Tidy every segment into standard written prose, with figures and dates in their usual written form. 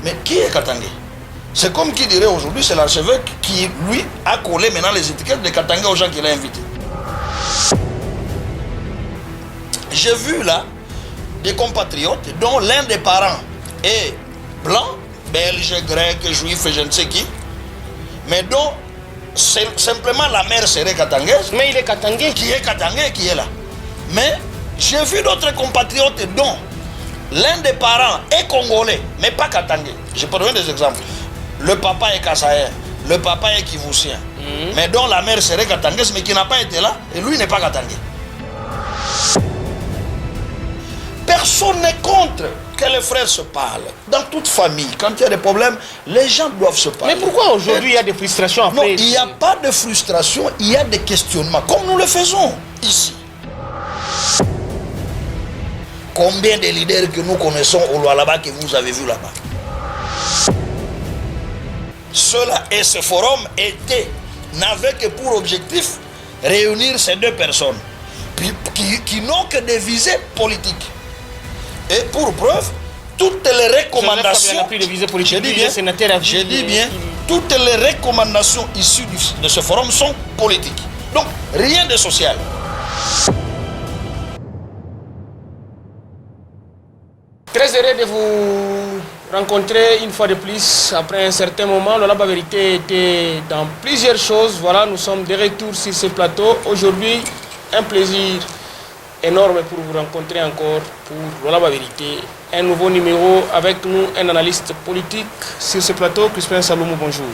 Mais qui est Katangé? C'est comme qui dirait aujourd'hui, c'est l'archevêque qui, lui, a collé maintenant les étiquettes de Katangé aux gens qu'il a invités. J'ai vu là des compatriotes dont l'un des parents est blanc, belge, grec, juif, je ne sais qui, mais dont simplement la mère serait katangaise. Mais il est katangé. Qui est katangé, qui est là. Mais j'ai vu d'autres compatriotes dont l'un des parents est congolais, mais pas katangé. Je peux donner des exemples. Le papa est kassaïen, le papa est kivoussien, mais dont la mère serait katangaise, mais qui n'a pas été là, et lui n'est pas katangé. Personne n'est contre que les frères se parlent. Dans toute famille, quand il y a des problèmes, les gens doivent se parler. Mais pourquoi aujourd'hui il y a des frustrations après? Non, il n'y a pas de frustration, il y a des questionnements, comme nous le faisons ici. Combien de leaders que nous connaissons au Lualaba que vous avez vu là-bas? Cela et ce forum n'avait que pour objectif réunir ces deux personnes qui n'ont que des visées politiques. Et pour preuve, toutes les recommandations, je dis bien, toutes les recommandations issues de ce forum sont politiques. Donc, rien de social. Très heureux de vous rencontrer une fois de plus après un certain moment. Lualaba Vérité était dans plusieurs choses. Voilà, nous sommes de retour sur ce plateau. Aujourd'hui, un plaisir énorme pour vous rencontrer encore pour Lualaba Vérité. Un nouveau numéro avec nous, un analyste politique sur ce plateau. Crispin Saloumou, bonjour.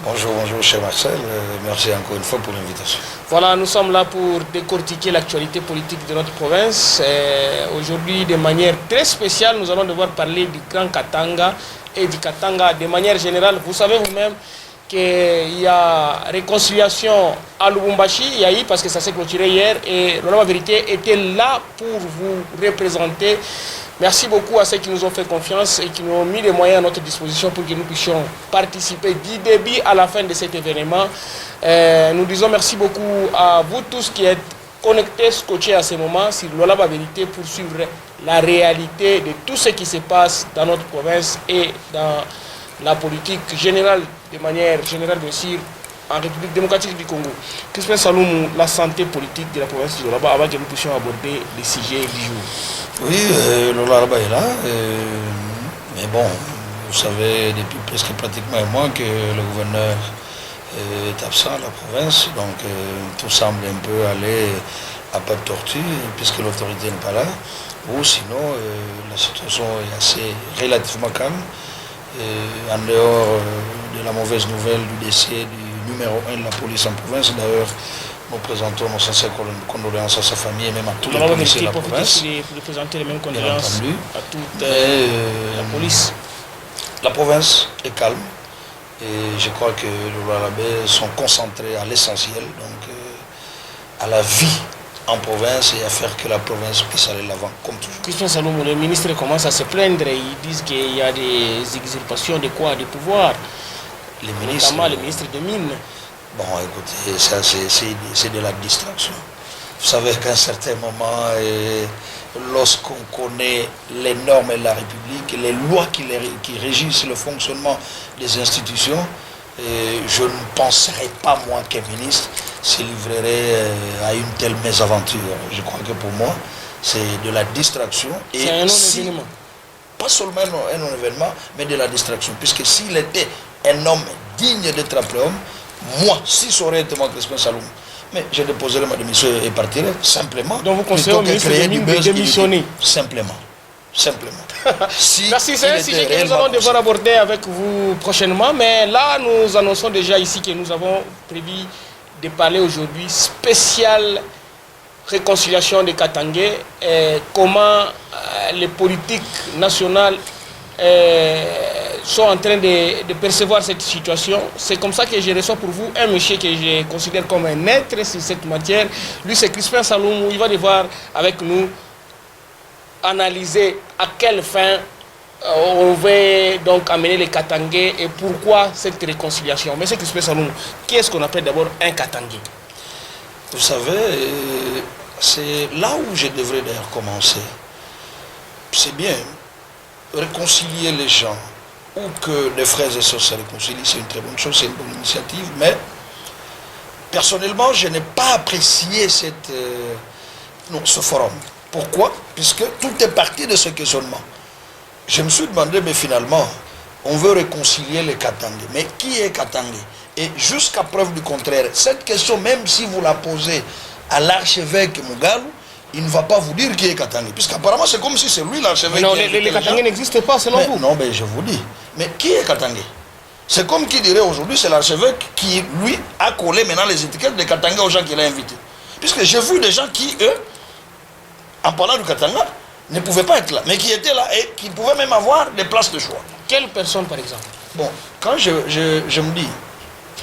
Bonjour, bonjour, cher Marcel. Merci encore une fois pour l'invitation. Voilà, nous sommes là pour décortiquer l'actualité politique de notre province. Aujourd'hui, de manière très spéciale, nous allons devoir parler du Grand Katanga et du Katanga de manière générale. Vous savez vous-même qu'il y a réconciliation à Lubumbashi, il y a eu parce que ça s'est clôturé hier et Lualaba Vérité était là pour vous représenter. Merci beaucoup à ceux qui nous ont fait confiance et qui nous ont mis les moyens à notre disposition pour que nous puissions participer du début à la fin de cet événement. Nous disons merci beaucoup à vous tous qui êtes connectés, scotchés à ce moment sur Lualaba Vérité pour suivre la réalité de tout ce qui se passe dans notre province et dans la politique générale, de manière générale bien sûr, en République démocratique du Congo. Crispin Saloumou, la santé politique de la province de Lualaba, avant que nous puissions aborder les sujets du jour. Oui, Lualaba est là, mais bon, vous savez depuis presque pratiquement un mois que le gouverneur est absent à la province, donc tout semble un peu aller à pas de tortue, puisque l'autorité n'est pas là, ou sinon la situation est assez relativement calme, en dehors de la mauvaise nouvelle du décès du numéro 1 de la police en province. D'ailleurs, nous présentons nos sincères condoléances à sa famille et même à tous les policiers de la province. Pour présenter les mêmes condoléances à toute la police. La province est calme et je crois que les Lualabais sont concentrés à l'essentiel, donc à la vie en province et à faire que la province puisse aller l'avant comme toujours. Crispin Saloumou, les ministres commencent à se plaindre, ils disent qu'il y a des usurpations de quoi, des pouvoirs, les ministres, notamment les ministres des Mines. Bon, écoutez, ça c'est de la distraction. Vous savez qu'à un certain moment, lorsqu'on connaît les normes de la République, les lois qui régissent le fonctionnement des institutions, je ne penserais pas, moi, qu'un ministre se livrerait à une telle mésaventure. Je crois que pour moi, c'est de la distraction. C'est un non-événement. Pas seulement un non-événement, mais de la distraction. Puisque s'il était un homme digne d'être appelé homme, moi, si ça aurait été moi, Crispin Saloumou, mais je déposerais ma démission et partirais simplement. Donc vous conseillez au ministre des Mines de démissionner? Simplement. Merci, c'est un sujet que nous allons devoir aborder avec vous prochainement, mais là nous annonçons déjà ici que nous avons prévu de parler aujourd'hui spécial réconciliation des Katangais et comment les politiques nationales sont en train de percevoir cette situation. C'est comme ça que je reçois pour vous un monsieur que je considère comme un être sur cette matière. Lui, c'est Crispin Saloumou. Il va devoir avec nous analyser à quelle fin on veut donc amener les Katangais et pourquoi cette réconciliation. Monsieur Crispin Saloumou, qui est-ce qu'on appelle d'abord un Katangais? Vous savez, c'est là où je devrais d'ailleurs commencer. C'est bien réconcilier les gens ou que les frères et sœurs se réconcilient, c'est une très bonne chose, c'est une bonne initiative, mais personnellement, je n'ai pas apprécié ce forum. Pourquoi? Puisque tout est parti de ce questionnement. Je me suis demandé, mais finalement, on veut réconcilier les Katangais. Mais qui est Katangais? Et jusqu'à preuve du contraire, cette question, même si vous la posez à l'archevêque Mugalu, il ne va pas vous dire qui est Katangais. Puisqu'apparemment, c'est comme si c'est lui l'archevêque. Non, les Katangais n'existent pas selon vous. Non, mais je vous dis. Mais qui est Katangais? C'est comme qui dirait aujourd'hui, c'est l'archevêque qui, lui, a collé maintenant les étiquettes de Katanga aux gens qu'il a invités. Puisque j'ai vu des gens qui, eux, en parlant du Katanga, ne pouvaient pas être là, mais qui étaient là et qui pouvaient même avoir des places de choix. Quelle personne, par exemple? Bon, quand je me dis,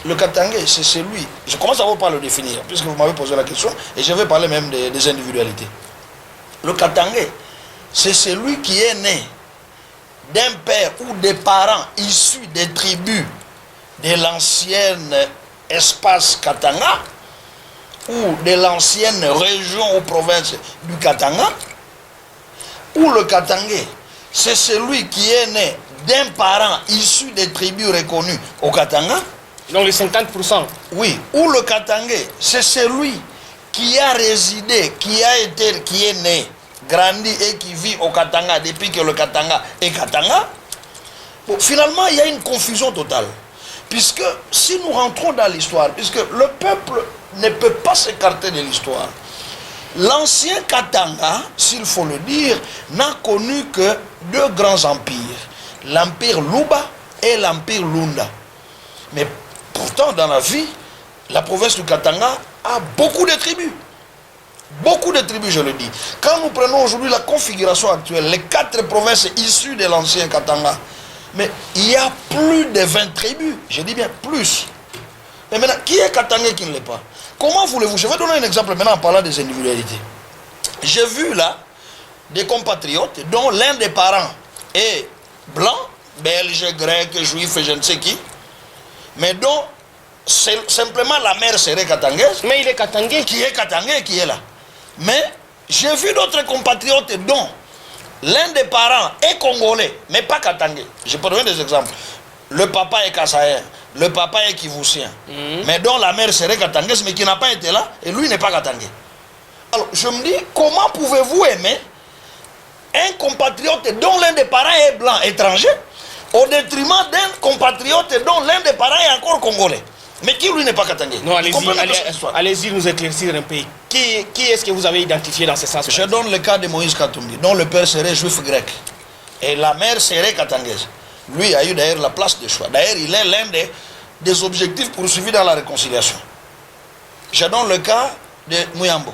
le Katangais, c'est celui, je commence d'abord par le définir, puisque vous m'avez posé la question, et je vais parler même des individualités. Le Katangais, c'est celui qui est né d'un père ou des parents issus des tribus de l'ancienne espace Katanga ou de l'ancienne région ou province du Katanga, ou le Katangais, c'est celui qui est né d'un parent issu des tribus reconnues au Katanga. Donc les 50%. Oui, ou le Katangais, c'est celui qui a résidé, qui est né, grandi et qui vit au Katanga depuis que le Katanga est Katanga. Bon, finalement, il y a une confusion totale. Puisque si nous rentrons dans l'histoire, puisque le peuple ne peut pas s'écarter de l'histoire, l'ancien Katanga, s'il faut le dire, n'a connu que deux grands empires, l'empire Luba et l'empire Lunda. Mais pourtant, dans la vie, la province du Katanga a beaucoup de tribus. Beaucoup de tribus, je le dis. Quand nous prenons aujourd'hui la configuration actuelle, les 4 provinces issues de l'ancien Katanga, mais il y a plus de 20 tribus, je dis bien plus. Mais maintenant, qui est Katanga et qui ne l'est pas? Comment voulez-vous? Je vais donner un exemple maintenant en parlant des individualités. J'ai vu là des compatriotes dont l'un des parents est blanc, belge, grec, juif, je ne sais qui, mais dont simplement la mère serait katangaise. Mais il est katangais. Qui est katangais, qui est là. Mais j'ai vu d'autres compatriotes dont l'un des parents est congolais, mais pas katangais. Je peux donner des exemples. Le papa est kassaïen, le papa est kivoussien, mais dont la mère serait katangaise, mais qui n'a pas été là, et lui n'est pas katangais. Alors, je me dis, comment pouvez-vous aimer un compatriote dont l'un des parents est blanc, étranger, au détriment d'un compatriote dont l'un des parents est encore congolais, mais qui lui n'est pas katangais? Non, allez-y nous éclaircir un peu. Qui est-ce que vous avez identifié dans ce sens? Je donne le cas de Moïse Katumbi, dont le père serait juif grec, et la mère serait katangaise. Lui a eu d'ailleurs la place de choix. D'ailleurs, il est l'un des objectifs poursuivis dans la réconciliation. Je donne le cas de Muyambo,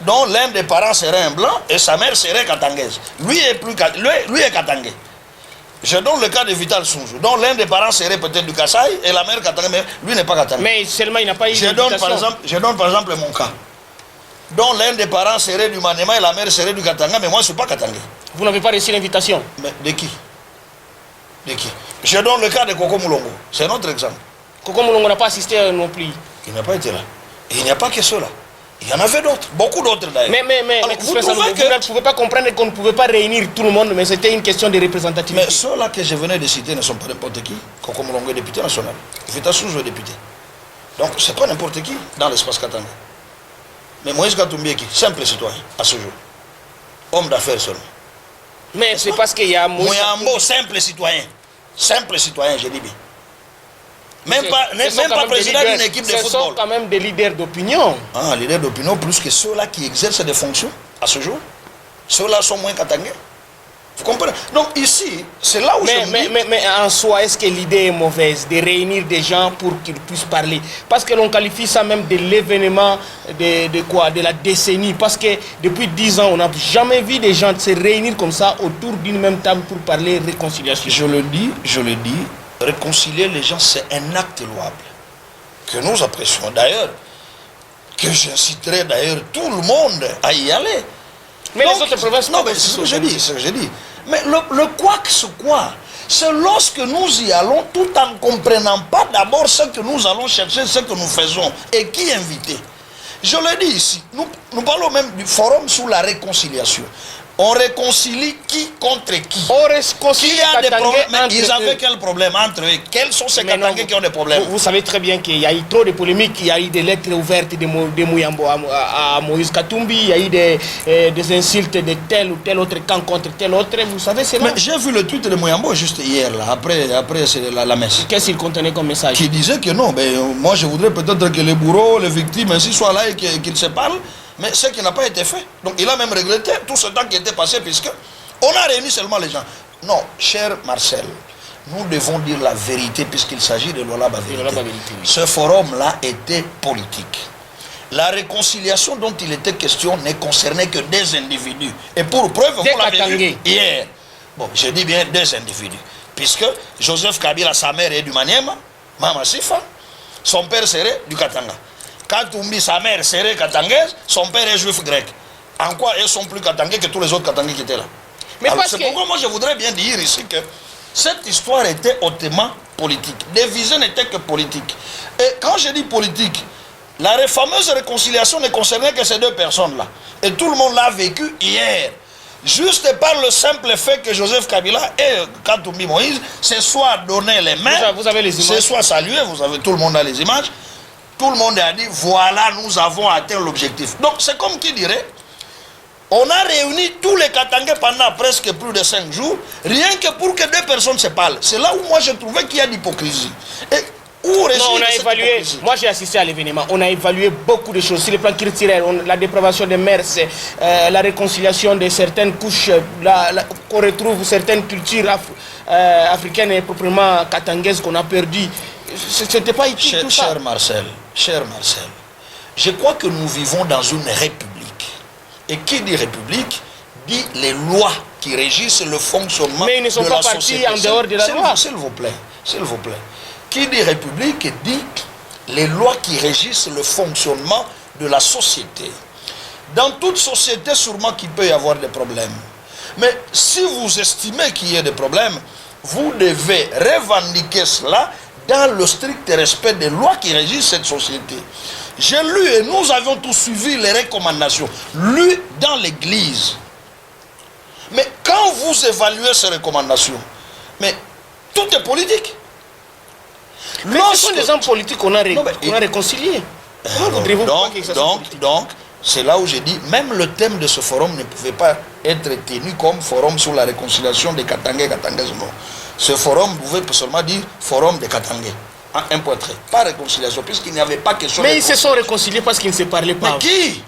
dont l'un des parents serait un blanc et sa mère serait katangaise. Lui est katangais. Je donne le cas de Vital Sunzu, dont l'un des parents serait peut-être du Kasaï et la mère katangais, mais lui n'est pas katangais. Mais seulement il n'a pas eu je donne par exemple mon cas, dont l'un des parents serait du Manema et la mère serait du Katanga, mais moi je ne suis pas katangais. Vous n'avez pas reçu l'invitation? Mais de qui? De qui? Je donne le cas de Koko Moulongo, c'est un autre exemple. Koko Moulongo n'a pas assisté non plus. Il n'a pas été là. Et il n'y a pas que ceux-là. Il y en avait d'autres, beaucoup d'autres d'ailleurs. Mais alors, vous ne pouvez pas comprendre qu'on ne pouvait pas réunir tout le monde, mais c'était une question de représentativité. Mais ceux-là que je venais de citer ne sont pas n'importe qui. Koko Moulongo est député national. Vita Souzou est député. Donc c'est pas n'importe qui dans l'espace katanga. Mais Moïse Katumbi est qui? Simple citoyen à ce jour. Homme d'affaires seulement. Mais c'est parce qu'il y a Mouyambo, simple citoyen. Simple citoyen, je dis bien. Même pas président d'une équipe de football. Ce sont quand même des leaders d'opinion. Ah, leaders d'opinion plus que ceux-là qui exercent des fonctions à ce jour. Ceux-là sont moins katangais. Vous comprenez? Donc ici, c'est là où mais en soi, est-ce que l'idée est mauvaise de réunir des gens pour qu'ils puissent parler? Parce que l'on qualifie ça même de l'événement de la décennie. Parce que depuis 10 ans, on n'a jamais vu des gens se réunir comme ça autour d'une même table pour parler réconciliation. Je le dis, réconcilier les gens, c'est un acte louable que nous apprécions. D'ailleurs, que j'inciterai d'ailleurs tout le monde à y aller. Mais donc, les autres provinces... Non, mais c'est ce que je dis, Mais le quoi que ce quoi, c'est lorsque nous y allons tout en ne comprenant pas d'abord ce que nous allons chercher, ce que nous faisons et qui inviter. Je le dis ici, nous parlons même du forum sur la réconciliation. On réconcilie qui contre qui? On réconcilie Qui a des problèmes? Mais entre ils avaient eux. quel problème entre eux? Quels sont ces Katangais qui ont des problèmes? Vous savez très bien qu'il y a eu trop de polémiques, il y a eu des lettres ouvertes de Mouyambo à Moïse Katumbi, il y a eu des insultes de tel ou tel autre camp contre tel autre. Vous savez, c'est Mais j'ai vu le tweet de Mouyambo juste hier, là, après la messe. Qu'est-ce qu'il contenait comme message? Qui disait que non, moi je voudrais peut-être que les bourreaux, les victimes ainsi soient là et qu'ils se parlent, mais ce qui n'a pas été fait. Donc il a même regretté tout ce temps qui était passé, puisque on a réuni seulement les gens. Non, cher Marcel, nous devons dire la vérité puisqu'il s'agit de Lola Bavérité. Ce forum-là était politique. La réconciliation dont il était question ne concernait que des individus. Et pour preuve, vous l'avez vu hier. Bon, je dis bien des individus. Puisque Joseph Kabila, sa mère est du Maniema, Mama Sifa, son père serait du Katanga. Katumbi, sa mère serait katangaise, son père est juif grec. En quoi ils sont plus katangais que tous les autres katangais qui étaient là? C'est pourquoi moi je voudrais bien dire ici que cette histoire était hautement politique. Les visées n'étaient que politiques. Et quand je dis politique, la fameuse réconciliation ne concernait que ces deux personnes-là. Et tout le monde l'a vécu hier. Juste par le simple fait que Joseph Kabila et Katumbi Moïse se soient donné les mains, vous avez les images, se soient salués, tout le monde a les images. Tout le monde a dit, voilà, nous avons atteint l'objectif. Donc, c'est comme qui dirait, on a réuni tous les Katangais pendant presque plus de 5 jours, rien que pour que deux personnes se parlent. C'est là où moi je trouvais qu'il y a l'hypocrisie. Et où non, on a évalué, moi j'ai assisté à l'événement, on a évalué beaucoup de choses. Sur le plan culturel, la dépravation des mœurs, la réconciliation de certaines couches, qu'on retrouve certaines cultures africaines et proprement katangaises qu'on a perdues. C'était pas utile tout ça. Cher Marcel, je crois que nous vivons dans une république. Et qui dit république, dit les lois qui régissent le fonctionnement de la société. Mais ils ne sont pas partis en dehors de la loi. S'il vous plaît. Qui dit république dit les lois qui régissent le fonctionnement de la société. Dans toute société, sûrement qu'il peut y avoir des problèmes. Mais si vous estimez qu'il y a des problèmes, vous devez revendiquer cela dans le strict respect des lois qui régissent cette société. J'ai lu et nous avions tous suivi les recommandations, lues dans l'église. Mais quand vous évaluez ces recommandations, mais tout est politique. Mais ce sont des hommes politiques qu'on a réconciliés. Donc, c'est là où j'ai dit, même le thème de ce forum ne pouvait pas être tenu comme forum sur la réconciliation des Katangais et Katangaises. Non. Ce forum pouvait seulement dire forum des Katangais. Un point trait. Pas réconciliation, puisqu'il n'y avait pas question de... Mais ils se sont réconciliés parce qu'ils ne se parlaient pas. Mais qui?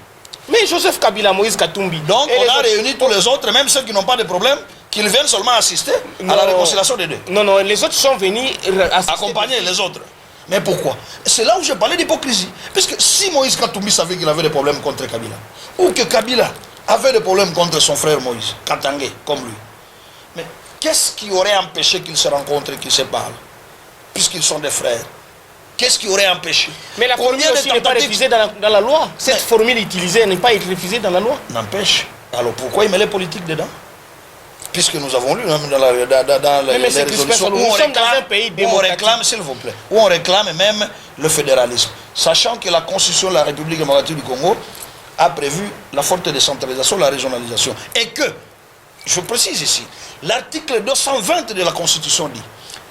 Mais Joseph Kabila, Moïse Katumbi. Donc on a réuni tous les autres, même ceux qui n'ont pas de problème, qu'ils viennent seulement assister à la réconciliation des deux. Non, les autres sont venus accompagner les autres. Mais pourquoi? C'est là où je parlais d'hypocrisie. Puisque si Moïse Katumbi savait qu'il avait des problèmes contre Kabila, ou que Kabila avait des problèmes contre son frère Moïse, Katangais, comme lui, mais qu'est-ce qui aurait empêché qu'ils se rencontrent et qu'ils se parlent? Puisqu'ils sont des frères. Qu'est-ce qui aurait empêché? Mais la formule aussi n'est pas refusée dans la loi. Cette formule utilisée n'est pas refusée dans la loi. N'empêche. Alors pourquoi il met les politiques dedans? Puisque nous avons lu même dans les résolutions où on réclame, s'il vous plaît, où on réclame même le fédéralisme. Sachant que la Constitution de la République démocratique du Congo a prévu la forte décentralisation, la régionalisation. Et que, je précise ici, l'article 220 de la Constitution dit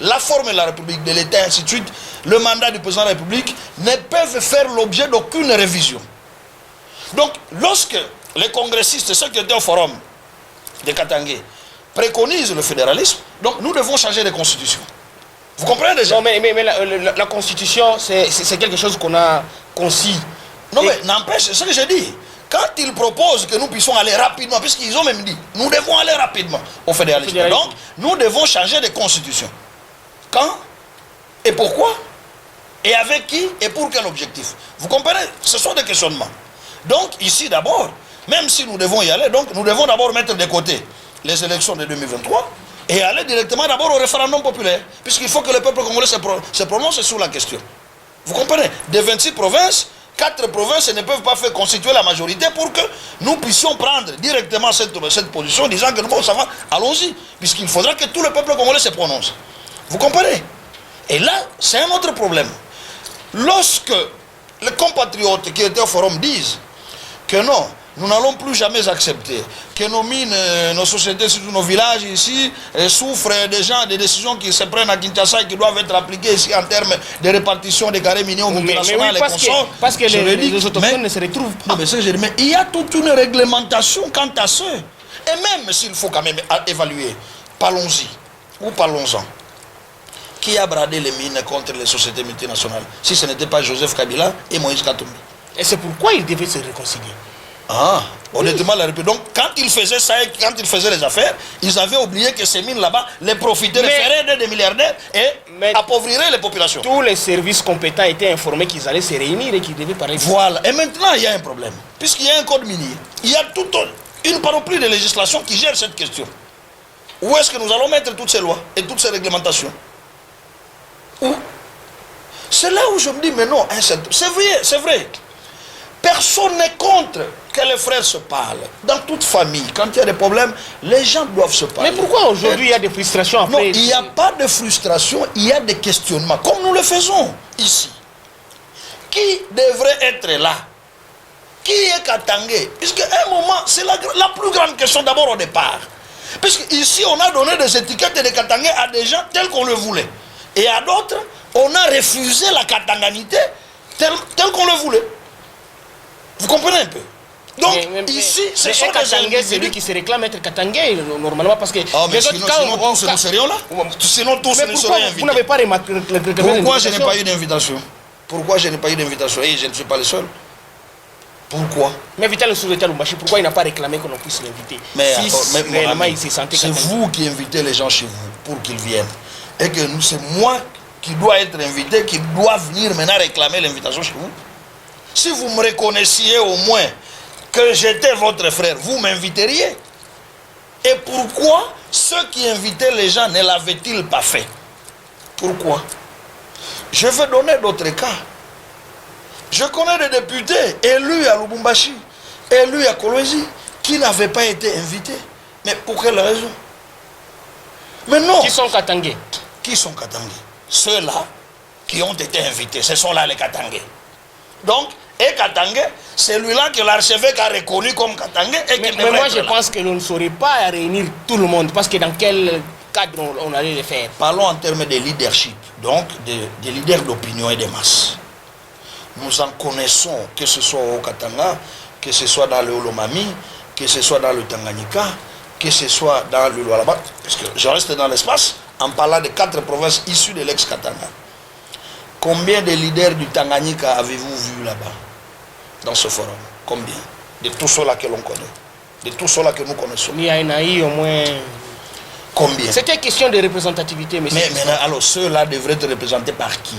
la forme de la République, de l'État, ainsi de suite, le mandat du président de la République ne peuvent faire l'objet d'aucune révision. Donc, lorsque les congressistes, ceux qui étaient au forum de Katangais, préconisent le fédéralisme, donc nous devons changer de constitution. Vous comprenez déjà? Non, mais la constitution, c'est quelque chose qu'on a concis. Non, mais n'empêche, c'est ce que j'ai dit. Quand ils proposent que nous puissions aller rapidement, puisqu'ils ont même dit, nous devons aller rapidement au fédéralisme. Donc, nous devons changer de constitution. Quand et pourquoi? Et avec qui? Et pour quel objectif? Vous comprenez? Ce sont des questionnements. Donc, ici d'abord, même si nous devons y aller, donc nous devons d'abord mettre de côté les élections de 2023 et aller directement d'abord au référendum populaire, puisqu'il faut que le peuple congolais se prononce sur la question. Vous comprenez? Des 26 provinces, 4 provinces ne peuvent pas faire constituer la majorité pour que nous puissions prendre directement cette position, disant que bon, ça va, allons-y, puisqu'il faudra que tout le peuple congolais se prononce. Vous comprenez? Et là, c'est un autre problème. Lorsque les compatriotes qui étaient au forum disent que non, Nous n'allons plus jamais accepter que nos mines, nos sociétés, surtout nos villages ici, souffrent des décisions qui se prennent à Kinshasa et qui doivent être appliquées ici en termes de répartition des carrés miniers aux multinationales et consorts. Parce que les autochtones ne se retrouvent pas. Non, mais il y a toute une réglementation quant à ça. Et même s'il faut quand même évaluer, parlons-y, ou parlons-en. Qui a bradé les mines contre les sociétés multinationales? Si ce n'était pas Joseph Kabila et Moïse Katumbi. Et c'est pourquoi ils devaient se réconcilier. Ah, honnêtement, la République. Donc, quand ils faisaient ça et quand ils faisaient les affaires, ils avaient oublié que ces mines là-bas les profiteraient, feraient des milliardaires et appauvriraient les populations. Tous les services compétents étaient informés qu'ils allaient se réunir et qu'ils devaient parler. Voilà. Et maintenant, il y a un problème. Puisqu'il y a un code minier, il y a toute une panoplie de législation qui gère cette question. Où est-ce que nous allons mettre toutes ces lois et toutes ces réglementations? Où? C'est là où je me dis, mais non, c'est vrai. Personne n'est contre que les frères se parlent. Dans toute famille, quand il y a des problèmes, les gens doivent se parler. Mais pourquoi aujourd'hui il y a des frustrations après? Non, il n'y a pas de frustration, il y a des questionnements, comme nous le faisons ici. Qui devrait être là? Qui est Katangé? Puisqu'à un moment, c'est la plus grande question d'abord au départ. Puisqu'ici, on a donné des étiquettes de Katangé à des gens tels qu'on le voulait. Et à d'autres, on a refusé la katanganité telle qu'on le voulait. Vous comprenez un peu? Donc, ici, c'est ça Katangé, c'est lui qui se réclame être Katangé, normalement, parce que... Ah, mais sinon tous nous serions là. Sinon tous nous serions invités. Vous n'avez pas remarqué... Pourquoi je n'ai pas eu d'invitation? Pourquoi je n'ai pas eu d'invitation? Et je ne suis pas le seul. Pourquoi? Mais Vital Lumbashi, pourquoi il n'a pas réclamé qu'on puisse l'inviter? Mais réellement, il s'est senti... C'est vous qui invitez les gens chez vous pour qu'ils viennent. Et que c'est moi qui dois être invité, qui dois venir maintenant réclamer l'invitation chez vous. Si vous me reconnaissiez au moins que j'étais votre frère, vous m'inviteriez. Et pourquoi ceux qui invitaient les gens ne l'avaient-ils pas fait? Pourquoi? Je vais donner d'autres cas. Je connais des députés élus à Lubumbashi, élus à Kolwezi, qui n'avaient pas été invités. Mais pour quelle raison? Mais non. Qui sont Katangé? Qui sont Katangé? Ceux-là qui ont été invités, ce sont là les Katangé. Donc, et Katangé, celui-là que l'archevêque a reconnu comme Katangé et qui mais moi je pense que l'on ne saurait pas réunir tout le monde, parce que dans quel cadre on allait le faire? Parlons en termes de leadership, donc des leaders d'opinion et des masses. Nous en connaissons, que ce soit au Katanga, que ce soit dans le Olomami, que ce soit dans le Tanganyika, que ce soit dans le Lualaba, parce que je reste dans l'espace en parlant de 4 provinces issues de l'ex-Katanga. Combien de leaders du Tanganyika avez-vous vu là-bas, dans ce forum? Combien? De tous ceux-là que l'on connaît, de tous ceux-là que nous connaissons. Il y en a eu au moins... Combien? C'était question de représentativité, monsieur. Mais maintenant, alors ceux-là devraient être représentés par qui?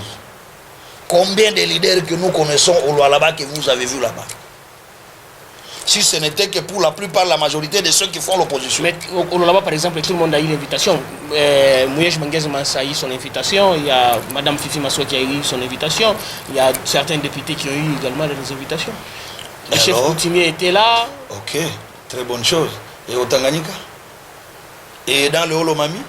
Combien de leaders que nous connaissons au Lualaba que vous avez vu là-bas? Si ce n'était que pour la plupart, la majorité de ceux qui font l'opposition. Mais au Lualaba, par exemple, tout le monde a eu l'invitation. Mouyej Menguez Mansa a eu son invitation. Il y a Mme Fifi Massoua qui a eu son invitation. Il y a certains députés qui ont eu également des invitations. Le chef coutumier était là. Ok, très bonne chose. Et au Tanganyika? Et dans le Olomami?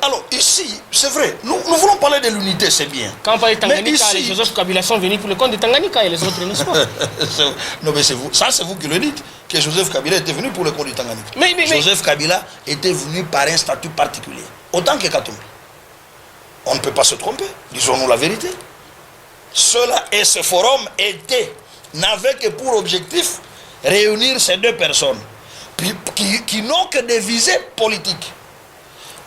Alors ici, c'est vrai, nous voulons parler de l'unité, c'est bien. Quand on parle de Tanganyika, les Joseph Kabila sont venus pour le compte de Tanganyika et les autres, n'est-ce pas? Non mais c'est vous, ça c'est vous qui le dites, que Joseph Kabila était venu pour le compte du Tanganyika. Mais Joseph Kabila était venu par un statut particulier, autant que Katumbi. On ne peut pas se tromper, disons-nous la vérité. Cela et ce forum n'avaient que pour objectif réunir ces deux personnes qui n'ont que des visées politiques.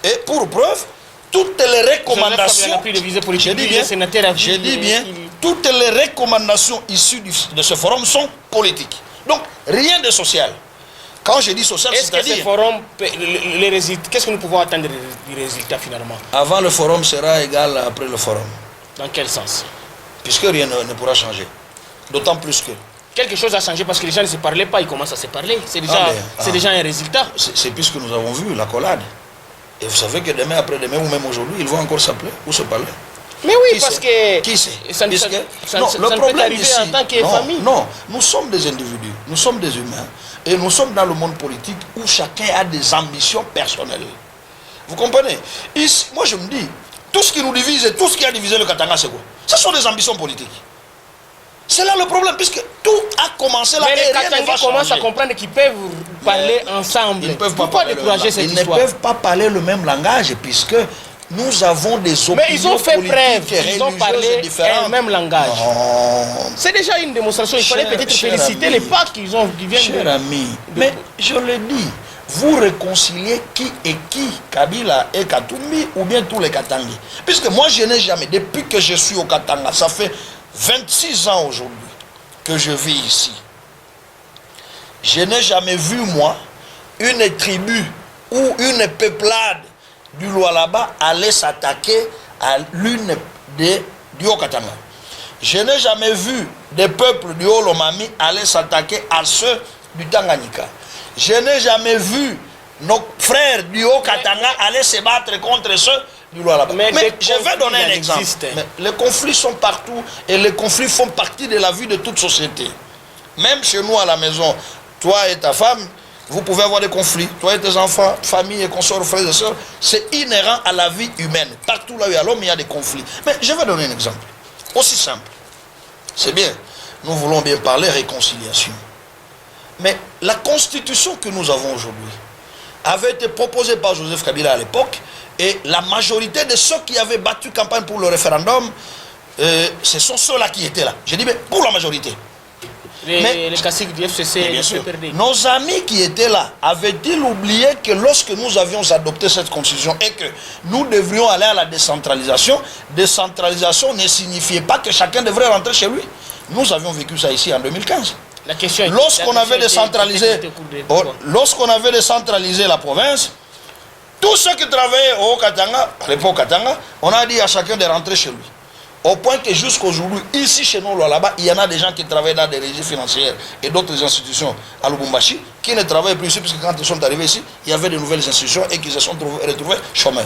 Et pour preuve, toutes les recommandations, je dis bien, toutes les recommandations issues de ce forum sont politiques. Donc, rien de social. Quand je dis social, c'est-à-dire... Est-ce que ce forum, qu'est-ce que nous pouvons attendre du résultat finalement? Avant le forum sera égal après le forum. Dans quel sens? Puisque rien ne pourra changer. D'autant plus que... Quelque chose a changé parce que les gens ne se parlaient pas, ils commencent à se parler. C'est déjà un résultat. C'est puisque nous avons vu la collade. Et vous savez que demain, après-demain ou même aujourd'hui, ils vont encore s'appeler ou se parler. Mais oui, parce que... Qui sait? Ça ne peut pas arriver en tant que famille. Non, nous sommes des individus, nous sommes des humains. Et nous sommes dans le monde politique où chacun a des ambitions personnelles. Vous comprenez? Ici, moi je me dis, tout ce qui nous divise et tout ce qui a divisé le Katanga, c'est quoi? Ce sont des ambitions politiques. C'est là le problème, puisque tout a commencé là. Mais les et rien ne va Katangais commencent à changer. comprendre qu'ils peuvent parler ensemble. Ils ne peuvent pas Pourquoi parler décourager cette Ils histoire? ne peuvent pas parler le même langage, puisque nous avons des opinions Mais ils ont fait politiques preuve, et ils ont religieuses parlé différentes. le même langage. Non. C'est déjà une démonstration. Il fallait peut-être féliciter les PAC qui viennent Cher de... ami, mais je le dis, vous réconciliez qui et qui, Kabila et Katumbi, ou bien tous les Katangais. Puisque moi, je n'ai jamais, depuis que je suis au Katanga, ça fait 26 ans aujourd'hui que je vis ici. Je n'ai jamais vu, moi, une tribu ou une peuplade du Lualaba aller s'attaquer à l'une du Haut-Katanga. Je n'ai jamais vu des peuples du Haut-Lomami aller s'attaquer à ceux du Tanganyika. Je n'ai jamais vu nos frères du Haut-Katanga aller se battre contre ceux du Lualaba. Mais je vais donner un exemple. Mais les conflits sont partout et les conflits font partie de la vie de toute société. Même chez nous à la maison, toi et ta femme, vous pouvez avoir des conflits. Toi et tes enfants, famille et consorts, frères et sœurs, c'est inhérent à la vie humaine. Partout là où il y a l'homme, il y a des conflits. Mais je vais donner un exemple. Aussi simple. C'est bien. Nous voulons bien parler réconciliation. Mais la constitution que nous avons aujourd'hui avait été proposée par Joseph Kabila à l'époque, et la majorité de ceux qui avaient battu campagne pour le référendum, ce sont ceux-là qui étaient là. Je dis, mais pour la majorité. Les caciques du FCC, bien sûr. Nos amis qui étaient là avaient-ils oublié que lorsque nous avions adopté cette constitution et que nous devrions aller à la décentralisation ne signifiait pas que chacun devrait rentrer chez lui. Nous avions vécu ça ici en 2015. Lorsqu'on avait décentralisé la province, tous ceux qui travaillaient au Katanga, à l'époque Katanga, on a dit à chacun de rentrer chez lui. Au point que jusqu'aujourd'hui, ici chez nous, là-bas, il y en a des gens qui travaillent dans des régies financières et d'autres institutions à Lubumbashi qui ne travaillent plus ici, puisque quand ils sont arrivés ici, il y avait de nouvelles institutions et qu'ils se sont retrouvés chômeurs.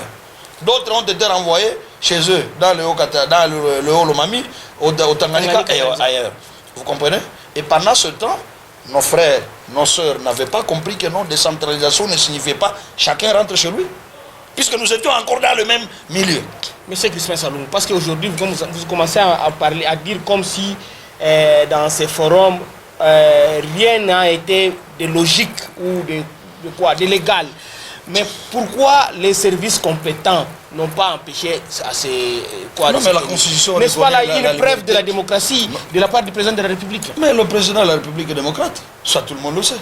D'autres ont été renvoyés chez eux, dans le Haut-Lomami, au Tanganyika et ailleurs. Vous comprenez? Et pendant ce temps, nos frères, nos sœurs n'avaient pas compris que non, décentralisation ne signifiait pas chacun rentre chez lui. Puisque nous étions encore dans le même milieu. Monsieur Crispin Saloum, parce qu'aujourd'hui, vous commencez à parler, à dire comme si dans ces forums, rien n'a été de logique ou de légal. Mais pourquoi les services compétents n'ont pas empêché à ces... non, mais la Constitution... N'est-ce pas là une preuve de la démocratie de la part du président de la République? Mais le président de la République est démocrate. Ça, tout le monde le sait.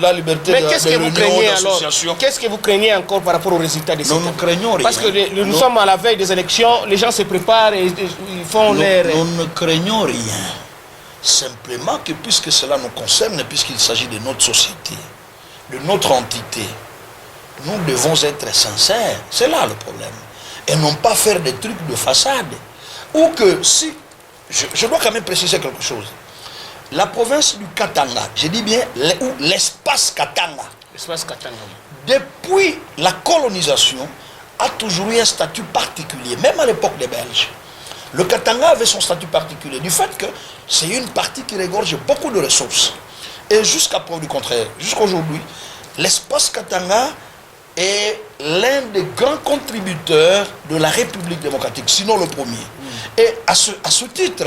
La liberté de réunion, d'association. Qu'est-ce que vous craignez encore par rapport aux résultats de cette Nous ne craignons rien. Parce que nous sommes à la veille des élections, les gens se préparent et ils font Nous ne craignons rien. Simplement que puisque cela nous concerne, puisqu'il s'agit de notre société, de notre entité, nous devons être sincères. C'est là le problème. Et non pas faire des trucs de façade. Ou que si... Je dois quand même préciser quelque chose. La province du Katanga, je dis bien l'espace Katanga. L'espace Katanga. Depuis la colonisation, a toujours eu un statut particulier, même à l'époque des Belges. Le Katanga avait son statut particulier, du fait que c'est une partie qui regorge beaucoup de ressources. Et jusqu'à preuve du contraire, jusqu'aujourd'hui, l'espace Katanga est l'un des grands contributeurs de la République démocratique, sinon le premier. Et à ce titre,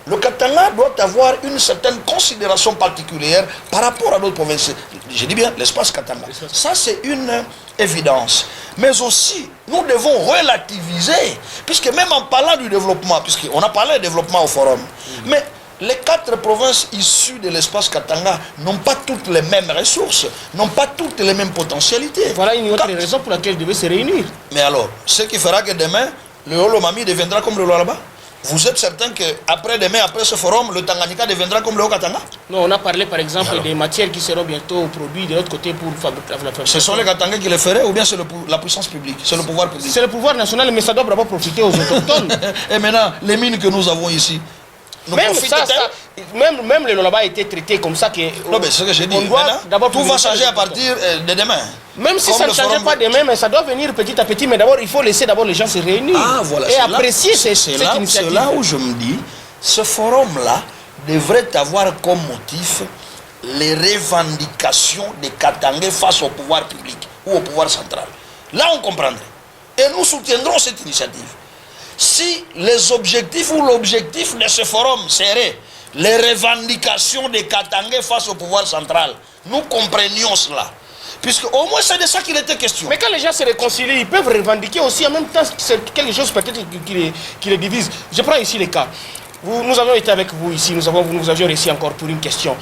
le Katanga doit avoir une certaine considération particulière par rapport à d'autres provinces. Je dis bien l'espace Katanga. Ça, c'est une évidence. Mais aussi, nous devons relativiser, puisque même en parlant du développement, puisqu'on a parlé de développement au forum, mais les 4 provinces issues de l'espace Katanga n'ont pas toutes les mêmes ressources, n'ont pas toutes les mêmes potentialités. Voilà une autre raison pour laquelle ils devaient se réunir. Mais alors, ce qui fera que demain, le Haut-Lomami deviendra comme le Lualaba? Vous êtes certain qu'après demain, après ce forum, le Tanganyika deviendra comme le Haut-Katanga? Non, on a parlé par exemple des matières qui seront bientôt produites de l'autre côté pour fabriquer la fabrication. Ce sont les Katangais qui le feraient ou bien c'est la puissance publique, c'est le pouvoir public? C'est le pouvoir national, mais ça doit d'abord profiter aux autochtones. Et maintenant, les mines que nous avons ici, même le Lolaba a été traité comme ça. Non, mais c'est ce que j'ai dit. Maintenant, tout va changer à partir de demain. Même si ça ne change pas demain, mais ça doit venir petit à petit. Mais d'abord, il faut laisser d'abord les gens se réunir et apprécier cette initiative. C'est là où je me dis, ce forum-là devrait avoir comme motif les revendications des Katangais face au pouvoir public ou au pouvoir central. Là, on comprendrait. Et nous soutiendrons cette initiative. si les objectifs ou l'objectif de ce forum serait les revendications des Katangais face au pouvoir central, nous comprenions cela. Puisque au moins c'est de ça qu'il était question. Mais quand les gens se réconcilient, ils peuvent revendiquer aussi en même temps quelque chose peut-être qui les divise. Je prends ici les cas. Nous avons été avec vous ici, nous avions réussi encore pour une question.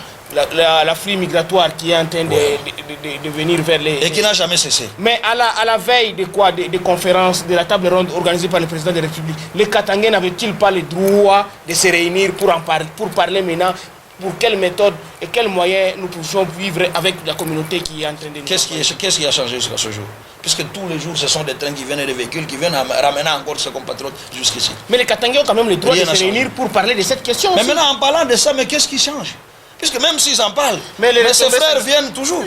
La flux migratoire qui est en train de venir vers les... Et qui n'a jamais cessé. Mais à la veille de quoi, des conférences, de la table ronde organisée par le président de la République, les Katangais n'avaient-ils pas le droit de se réunir pour parler maintenant pour quelle méthode et quels moyens nous pouvions vivre avec la communauté qui est en train de... Qu'est-ce qui a changé jusqu'à ce jour? Puisque tous les jours, ce sont des trains qui viennent et des véhicules qui viennent ramener encore ses compatriotes jusqu'ici. Mais les Katangais ont quand même le droit de se réunir pour parler de cette question Mais aussi. maintenant, en parlant de ça, mais qu'est-ce qui change? Puisque même s'ils en parlent, mais ses frères viennent toujours.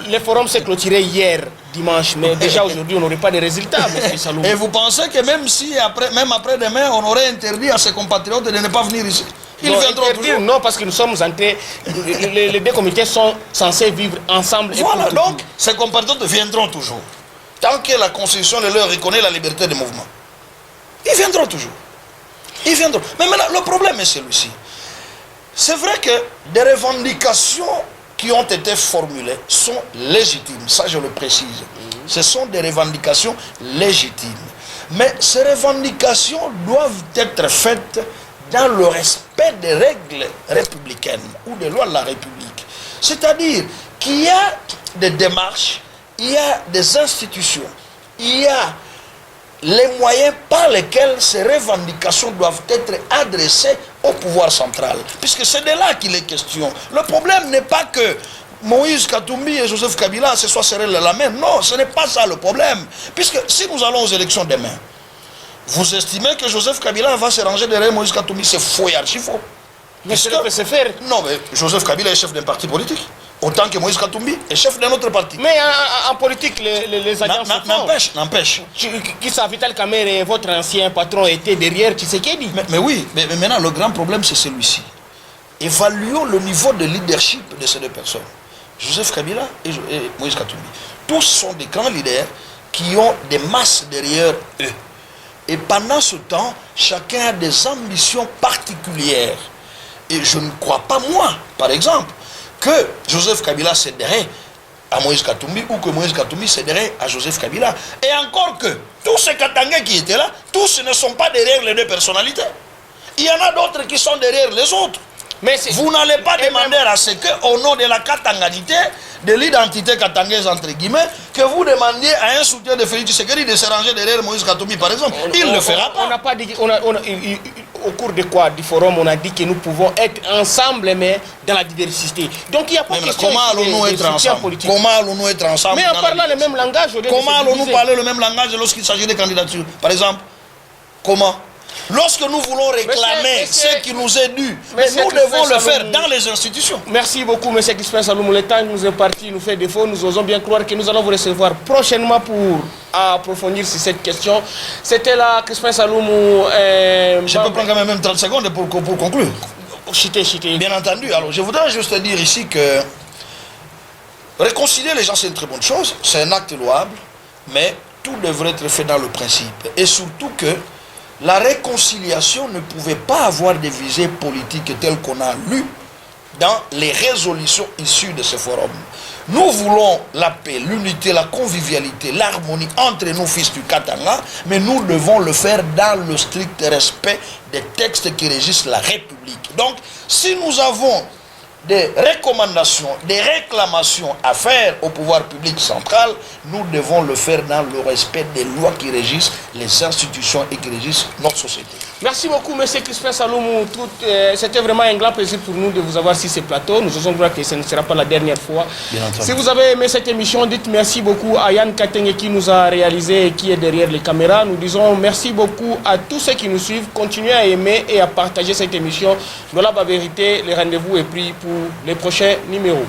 Les forums s'est clôturé hier, dimanche, mais déjà aujourd'hui, on n'aurait pas de résultats, M. Saloum. Et vous pensez que même après-demain, on aurait interdit à ses compatriotes de ne pas venir ici? Ils viendront toujours. Non, parce que nous sommes entrés, les deux comités sont censés vivre ensemble. Voilà, donc ces compatriotes viendront toujours. Tant que la Constitution leur reconnaît la liberté de mouvement. Ils viendront toujours. Ils viendront. Mais maintenant, le problème est celui-ci. C'est vrai que des revendications qui ont été formulées sont légitimes. Ça, je le précise. Ce sont des revendications légitimes. Mais ces revendications doivent être faites dans le respect des règles républicaines ou des lois de la République. C'est-à-dire qu'il y a des démarches, il y a des institutions, il y a les moyens par lesquels ces revendications doivent être adressées au pouvoir central. Puisque c'est de là qu'il est question. Le problème n'est pas que Moïse Katumbi et Joseph Kabila se soient serrés la main. Non, ce n'est pas ça le problème. Puisque si nous allons aux élections demain, vous estimez que Joseph Kabila va se ranger derrière Moïse Katumbi? C'est faux et archi faux. Mais cela peut se faire. Non, mais Joseph Kabila est chef d'un parti politique, autant que Moïse Katumbi est chef d'un autre parti. Mais en politique, les alliances n'empêche. Qui ça, Vital Kamerhe, votre ancien patron, était derrière Tshisekedi. Mais oui, mais maintenant, le grand problème, c'est celui-ci. Évaluons le niveau de leadership de ces deux personnes. Joseph Kabila et Moïse Katumbi. Tous sont des grands leaders qui ont des masses derrière eux. Et pendant ce temps, chacun a des ambitions particulières. Et je ne crois pas, moi, par exemple, que Joseph Kabila céderait à Moïse Katumbi ou que Moïse Katumbi céderait à Joseph Kabila. Et encore que tous ces Katangais qui étaient là, tous ne sont pas derrière les deux personnalités. Il y en a d'autres qui sont derrière les autres. Mais vous n'allez pas demander à ce qu'au nom de la katanganité, de l'identité katangaise entre guillemets, que vous demandiez à un soutien de Félix Tshisekedi de se ranger derrière Moïse Katumbi par exemple. Il ne le fera pas. On n'a pas dit, au cours de quoi, du forum, on a dit que nous pouvons être ensemble, mais dans la diversité. Donc il n'y a pas de question comment allons-nous être ensemble? Comment allons-nous être ensemble? Mais en parlant le même langage. Comment allons-nous parler le même langage lorsqu'il s'agit de candidatures? Par exemple, comment? Lorsque nous voulons réclamer ce qui nous est dû, mais nous devons le faire dans les institutions. Merci beaucoup, M. Crispin Saloum. Le temps nous est parti, nous fait défaut. Nous osons bien croire que nous allons vous recevoir prochainement pour approfondir sur cette question. C'était là, Crispin Saloum. Je peux prendre quand même 30 secondes pour conclure. Chité. Bien entendu. Alors, je voudrais juste dire ici que réconcilier les gens, c'est une très bonne chose. C'est un acte louable, mais tout devrait être fait dans le principe. Et surtout que la réconciliation ne pouvait pas avoir des visées politiques telles qu'on a lues dans les résolutions issues de ce forum. Nous voulons la paix, l'unité, la convivialité, l'harmonie entre nous, fils du Katanga, mais nous devons le faire dans le strict respect des textes qui régissent la République. Donc, si nous avons des recommandations, des réclamations à faire au pouvoir public central, nous devons le faire dans le respect des lois qui régissent les institutions et qui régissent notre société. Merci beaucoup, M. Crispin Saloum. C'était vraiment un grand plaisir pour nous de vous avoir sur ce plateau. Nous osons croire que ce ne sera pas la dernière fois. Si vous avez aimé cette émission, dites merci beaucoup à Yann Katenge qui nous a réalisé et qui est derrière les caméras. Nous disons merci beaucoup à tous ceux qui nous suivent. Continuez à aimer et à partager cette émission. Voilà la vérité. Le rendez-vous est pris pour les prochains numéros.